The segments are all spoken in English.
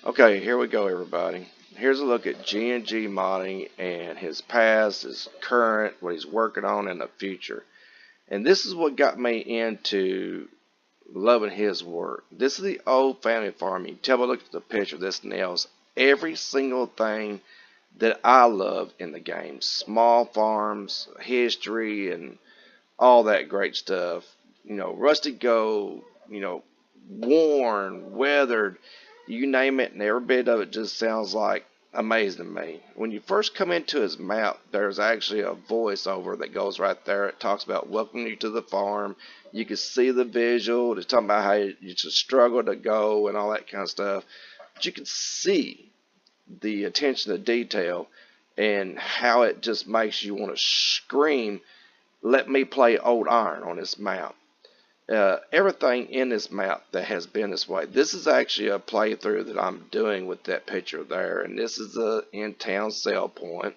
Okay, here we go, everybody. Here's a look at G&G Modding and his past, his current, what he's working on in the future. And this is what got me into loving his work. This is the old family farm. You can tell by looking at the picture, this nails every single thing that I love in the game. Small farms, history, and all that great stuff. Rusty gold, worn, weathered, you name it, and every bit of it just sounds like amazing to me. When you first come into his map, there's actually a voiceover that goes right there. It talks about welcoming you to the farm. You can see the visual. It's talking about how you just struggle to go and all that kind of stuff. But you can see the attention to detail and how it just makes you want to scream, let me play Old Iron on this map. Everything in this map that has been this way. This is actually a playthrough that I'm doing with that picture there, and this is the in-town sell point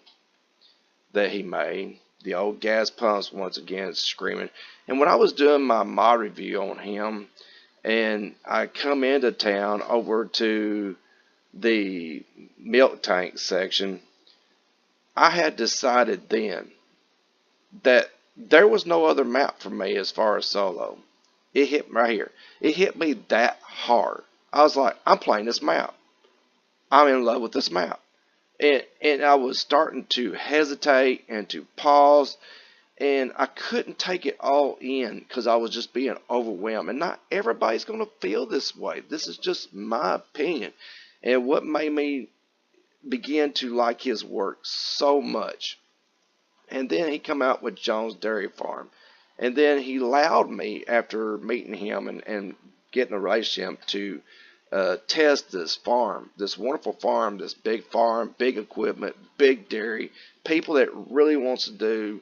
that he made. The old gas pumps once again screaming. And when I was doing my mod review on him, and I come into town over to the milk tank section, I had decided then that there was no other map for me as far as solo. It hit me right here. It hit me that hard. I was like, I'm playing this map. I'm in love with this map. And I was starting to hesitate and to pause. And I couldn't take it all in because I was just being overwhelmed. And not everybody's going to feel this way. This is just my opinion. And what made me begin to like his work so much. And then he come out with Jones Dairy Farm. And then he allowed me, after meeting him and getting a relationship, to test this farm, this wonderful farm, this big farm, big equipment, big dairy, people that really wants to do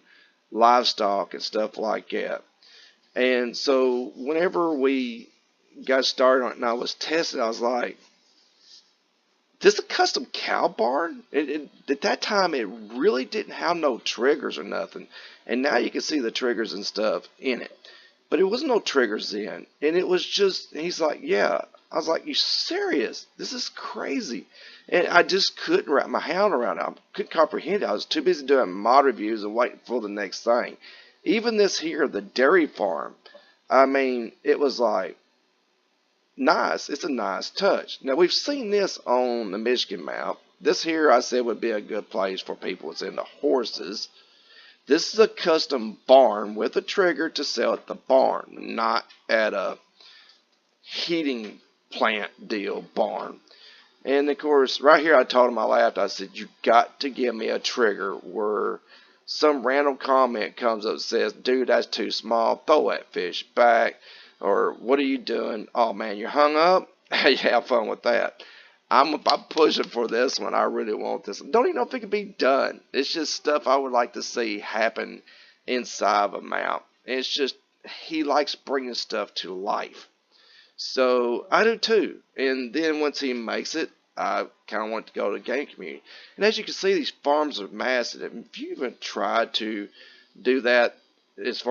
livestock and stuff like that. And so whenever we got started on it and I was testing, I was like, this is a custom cow barn. At that time, it really didn't have no triggers or nothing. And now you can see the triggers and stuff in it. But it was no triggers then. And it was just, he's like, yeah. I was like, you serious? This is crazy. And I just couldn't wrap my hand around it. I couldn't comprehend it. I was too busy doing mod reviews and waiting for the next thing. Even this here, the dairy farm, I mean, it was like, nice. It's a nice touch. Now, we've seen this on the Michigan map. This here I said would be a good place for people that's into horses. This is a custom barn with a trigger to sell at the barn, not at a heating plant deal barn. And of course, right here I told him I laughed. I said, you got to give me a trigger where some random comment comes up and says, dude, that's too small. Throw that fish back. Or what are you doing? Oh man, you're hung up? Hey, have fun with that. I'm pushing for this one. I really want this. Don't even know if it can be done. It's just stuff I would like to see happen inside of a mount. It's just, he likes bringing stuff to life. So I do too. And then once he makes it, I kind of want to go to the game community. And as you can see, these farms are massive. If you even try to do that, it's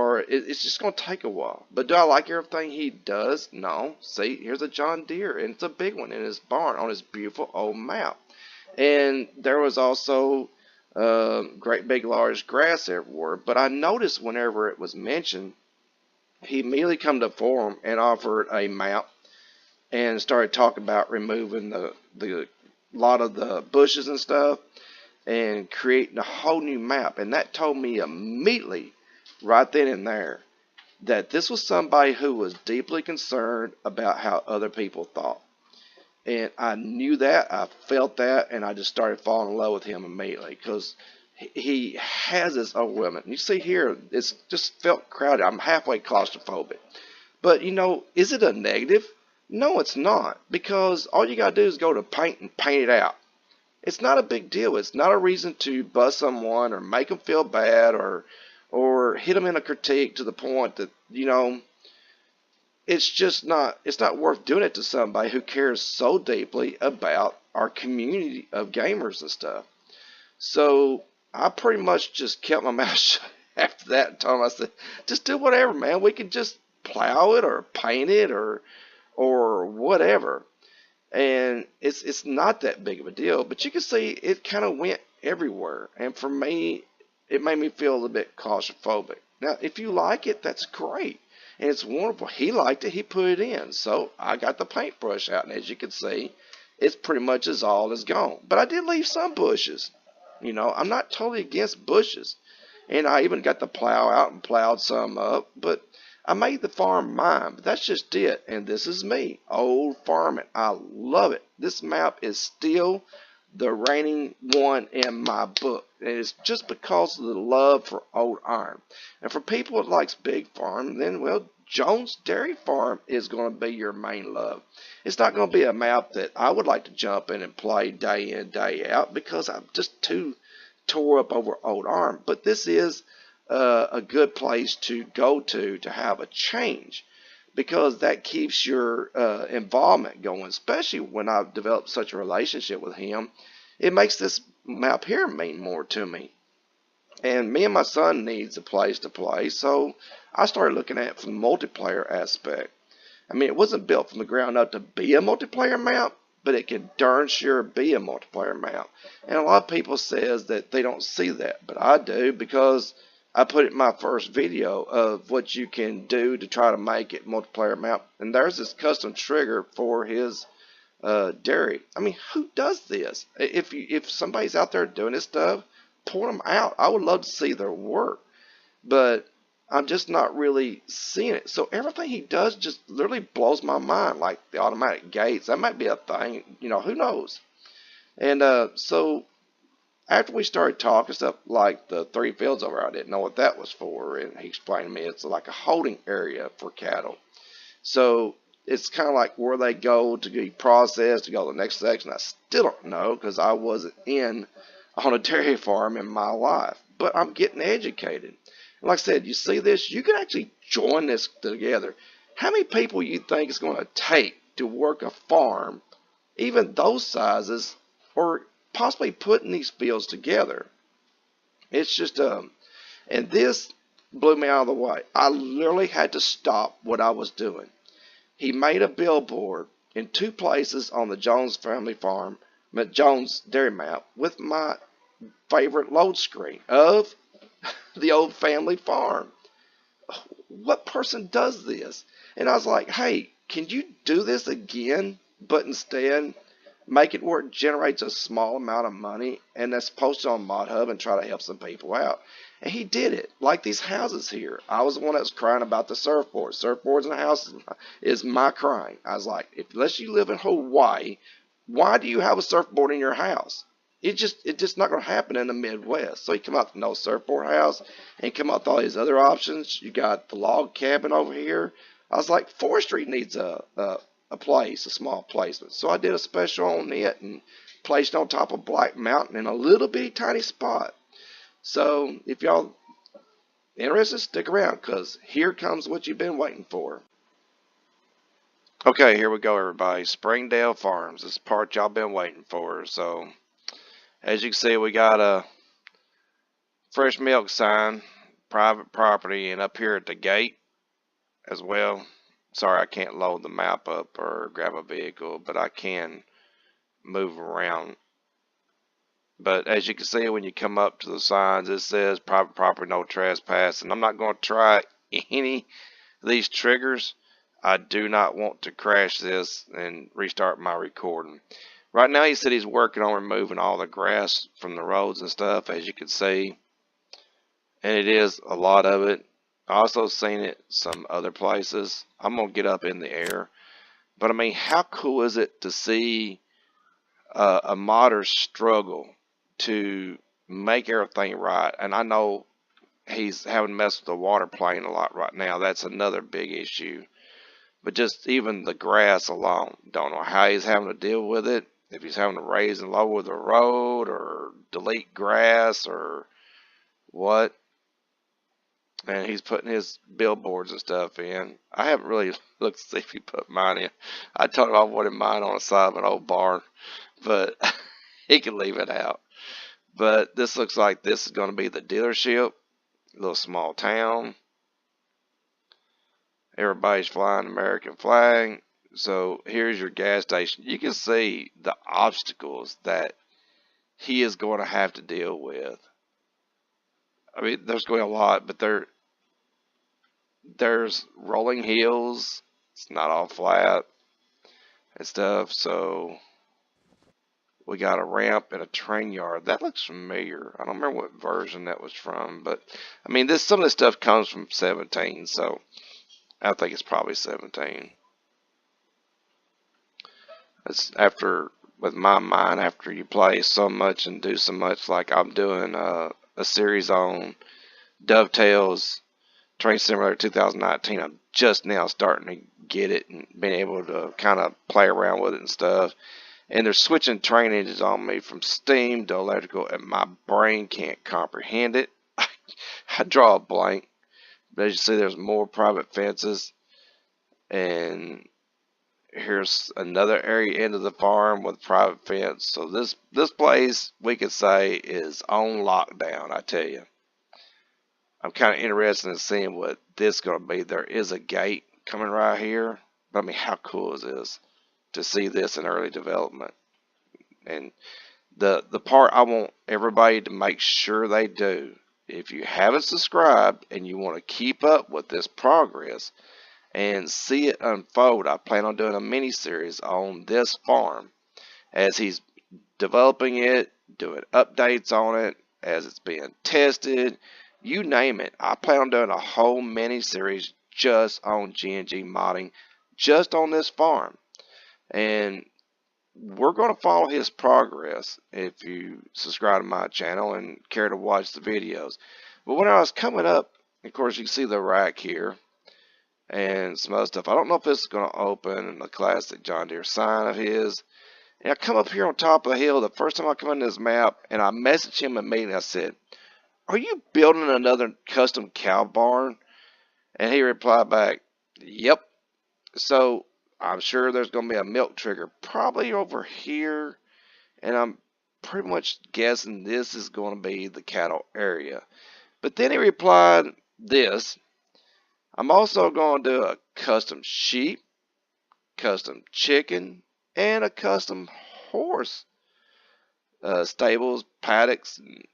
just going to take a while. But do I like everything he does? No. See, here's a John Deere, and it's a big one in his barn on his beautiful old map. And there was also great big large grass everywhere. But I noticed whenever it was mentioned, he immediately come to forum and offered a map and started talking about removing the lot of the bushes and stuff and creating a whole new map. And that told me immediately, right then and there, that this was somebody who was deeply concerned about how other people thought. And I knew that, I felt that, and I just started falling in love with him immediately because he has this overwhelming. You see here, it's just felt crowded. I'm halfway claustrophobic. But, is it a negative? No, it's not. Because all you got to do is go to paint and paint it out. It's not a big deal. It's not a reason to bust someone or make them feel bad or hit them in a critique to the point that, it's not worth doing it to somebody who cares so deeply about our community of gamers and stuff. So I pretty much just kept my mouth shut after that and told him, I said, just do whatever, man. We can just plow it or paint it or whatever. and it's not that big of a deal, but you can see it kind of went everywhere, and for me, it made me feel a little bit claustrophobic. Now, if you like it, that's great, and it's wonderful. He liked it, he put it in, so I got the paintbrush out, and as you can see, it's pretty much as all is gone. But I did leave some bushes. You know, I'm not totally against bushes, and I even got the plow out and plowed some up, but I made the farm mine, but that's just it. And this is me, old farming. I love it. This map is still the reigning one in my book. And it's just because of the love for old iron. And for people that likes big farm, then, well, Jones Dairy Farm is going to be your main love. It's not going to be a map that I would like to jump in and play day in, day out, because I'm just too tore up over old iron. But this is a good place to go to have a change, because that keeps your involvement going, especially when I've developed such a relationship with him. It makes this map here mean more to me. And me and my son needs a place to play, so I started looking at it from the multiplayer aspect. I mean, it wasn't built from the ground up to be a multiplayer map, but it can darn sure be a multiplayer map. And a lot of people says that they don't see that, but I do, because I put it in my first video of what you can do to try to make it multiplayer map. And there's this custom trigger for his dairy. I mean, who does this? If somebody's out there doing this stuff, point them out. I would love to see their work, but I'm just not really seeing it. So everything he does just literally blows my mind, like the automatic gates. That might be a thing, you know, who knows? And so after we started talking stuff like the 3 fields over, I didn't know what that was for, and he explained to me it's like a holding area for cattle. So it's kind of like where they go to be processed to go to the next section. I still don't know, because I wasn't on a dairy farm in my life, but I'm getting educated. And like I said, you see this, you can actually join this together. How many people you think it's going to take to work a farm, even those sizes, or possibly putting these fields together? It's just and this blew me out of the way. I literally had to stop what I was doing. He made a billboard in 2 places on the Jones family farm, Jones Dairy map, with my favorite load screen of the old family farm. What person does this? And I was like, hey, can you do this again, but instead make it where it generates a small amount of money, and that's posted on ModHub, and try to help some people out? And he did it. Like these houses here. I was the one that was crying about the surfboards. Surfboards in the house is my crying. I was like, unless you live in Hawaii, why do you have a surfboard in your house? It's just not going to happen in the Midwest. So you come out with no surfboard house, and come out with all these other options. You got the log cabin over here. I was like, forestry needs a place, a small placement. So I did a special on it and placed it on top of Black Mountain in a little bitty tiny spot. So if y'all interested, stick around, because here comes what you've been waiting for. Okay, here we go, everybody. Springdale Farms. This is the part y'all been waiting for. So as you can see, we got a fresh milk sign, private property, and up here at the gate as well. Sorry, I can't load the map up or grab a vehicle, but I can move around. But as you can see, when you come up to the signs, it says private property, no trespass. And I'm not going to try any of these triggers. I do not want to crash this and restart my recording. Right now, he said he's working on removing all the grass from the roads and stuff, as you can see. And it is a lot of it. I also seen it some other places. I'm going to get up in the air. But I mean, how cool is it to see a modder struggle to make everything right? And I know he's having to mess with the water plane a lot right now. That's another big issue. But just even the grass alone, don't know how he's having to deal with it. If he's having to raise and lower the road or delete grass or what. And he's putting his billboards and stuff in. I haven't really looked to see if he put mine in. I told him I wanted mine on the side of an old barn, but he can leave it out. But this looks like this is going to be the dealership. A little small town. Everybody's flying American flag. So here's your gas station. You can see the obstacles that he is going to have to deal with. I mean, there's going to be a lot, but there's rolling hills. It's not all flat and stuff. So we got a ramp and a train yard. That looks familiar. I don't remember what version that was from, but I mean, some of this stuff comes from 17, so I think it's probably 17. It's after, with my mind, after you play so much and do so much, like I'm doing a series on DuckTales Train Simulator 2019. I'm just now starting to get it and being able to kind of play around with it and stuff. And they're switching train engines on me from steam to electrical, and my brain can't comprehend it. I draw a blank. But as you see, there's more private fences, and here's another area into the farm with private fence. So this place, we could say, is on lockdown. I tell you, I'm kind of interested in seeing what this is going to be. There is a gate coming right here, but I mean, how cool is this to see this in early development? And the part I want everybody to make sure they do, if you haven't subscribed and you want to keep up with this progress and see it unfold, I plan on doing a mini series on this farm as he's developing it, doing updates on it, as it's being tested, you name it. I plan on doing a whole mini series just on GNG modding, just on this farm. And we're going to follow his progress if you subscribe to my channel and care to watch the videos. But when I was coming up, of course, you can see the rack here and some other stuff. I don't know if this is going to open the classic John Deere sign of his. And I come up here on top of the hill the first time I come into this map, and I messaged him immediately. I said, "Are you building another custom cow barn?" And he replied back, "Yep." So I'm sure there's going to be a milk trigger probably over here, and I'm pretty much guessing this is going to be the cattle area. But then he replied this: "I'm also going to do a custom sheep, custom chicken, and a custom horse stables, paddocks, and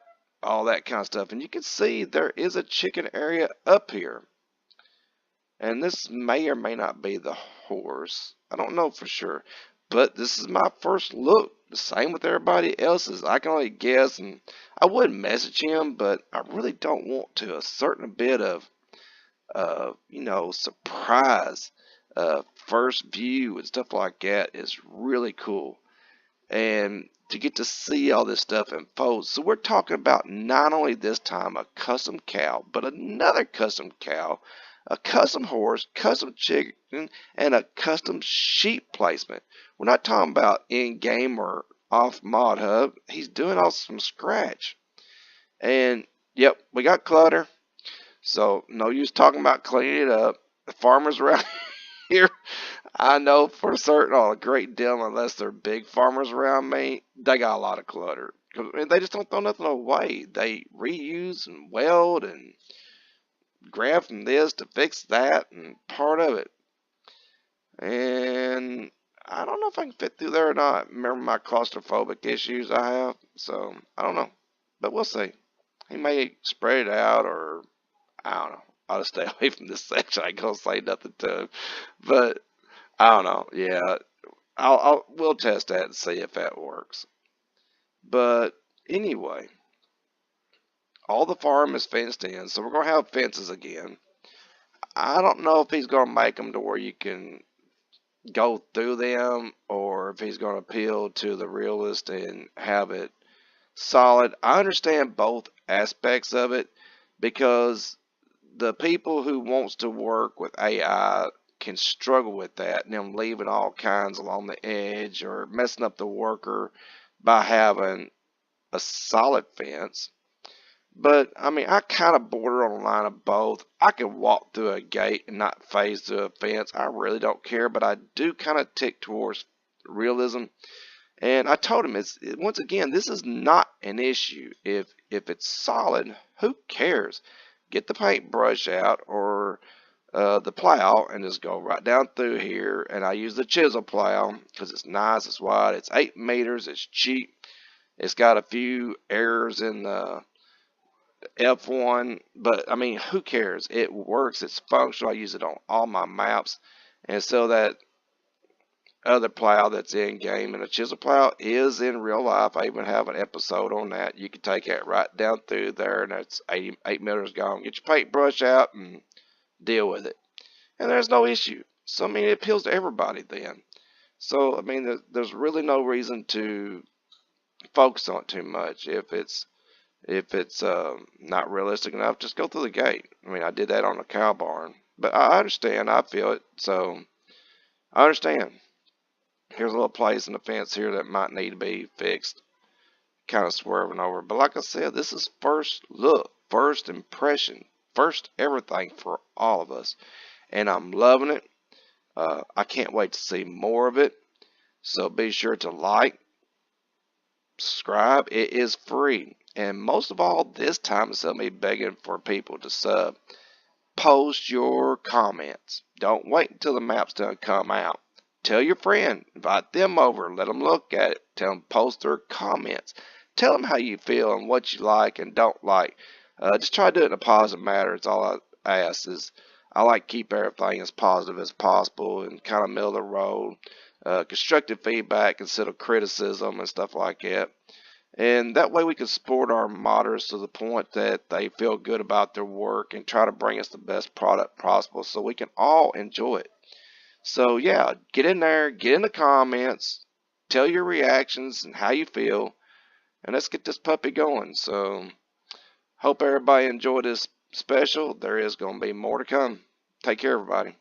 all that kind of stuff." And you can see there is a chicken area up here. And this may or may not be the horse. I don't know for sure. But this is my first look. The same with everybody else's. I can only guess, and I would message him, but I really don't want to. A certain bit of, surprise, first view and stuff like that is really cool. And to get to see all this stuff unfold. So we're talking about not only this time a custom cow, but another custom cow, a custom horse, custom chicken, and a custom sheep placement. We're not talking about in-game or off Mod Hub. He's doing all from scratch. And yep, we got clutter. So no use talking about cleaning it up. The farmers around here, I know for certain, a great deal, unless they're big farmers around me, they got a lot of clutter. They just don't throw nothing away. They reuse and weld and grab from this to fix that and part of it. And I don't know if I can fit through there or not. Remember my claustrophobic issues I have? So, I don't know. But we'll see. He may spread it out, or I don't know. I'll just stay away from this section. I ain't gonna say nothing to him. But I don't know. Yeah, we'll test that and see if that works. But anyway, all the farm is fenced in, so we're gonna have fences again. I don't know if he's gonna make them to where you can go through them, or if he's gonna appeal to the realist and have it solid. I understand both aspects of it, because the people who wants to work with AI can struggle with that, and them leaving all kinds along the edge or messing up the worker by having a solid fence. But I mean, I kind of border on the line of both. I can walk through a gate and not phase through a fence. I really don't care, but I do kind of tick towards realism. And I told him, once again, this is not an issue. If it's solid, who cares? Get the paintbrush out, or the plow and just go right down through here. And I use the chisel plow because it's nice, it's wide, it's 8 meters, it's cheap. It's got a few errors in the F1, but I mean, who cares? It works, it's functional. I use it on all my maps. And so that other plow that's in game, and a chisel plow is in real life. I even have an episode on that. You can take it right down through there, and that's 8 meters gone. Get your paintbrush out and deal with it, and there's no issue. So I mean, it appeals to everybody then. So I mean, there's really no reason to focus on it too much. If it's not realistic enough, just go through the gate. I mean, I did that on a cow barn, but I understand. I feel it, so I understand. Here's a little place in the fence here that might need to be fixed, kind of swerving over. But like I said, this is first look, first impression, first everything for all of us, and I'm loving it. I can't wait to see more of it. So be sure to like, subscribe. It is free. And most of all, this time instead of me begging for people to sub, post your comments. Don't wait until the map's done come out. Tell your friend, invite them over, let them look at it. Tell them post their comments. Tell them how you feel and what you like and don't like. Just try to do it in a positive manner. It's all I ask. Is I like to keep everything as positive as possible and kind of middle of the road. Constructive feedback instead of criticism and stuff like that. And that way we can support our modders to the point that they feel good about their work and try to bring us the best product possible so we can all enjoy it. So yeah, get in there, get in the comments, tell your reactions and how you feel, and let's get this puppy going. So hope everybody enjoyed this special. There is going to be more to come. Take care, everybody.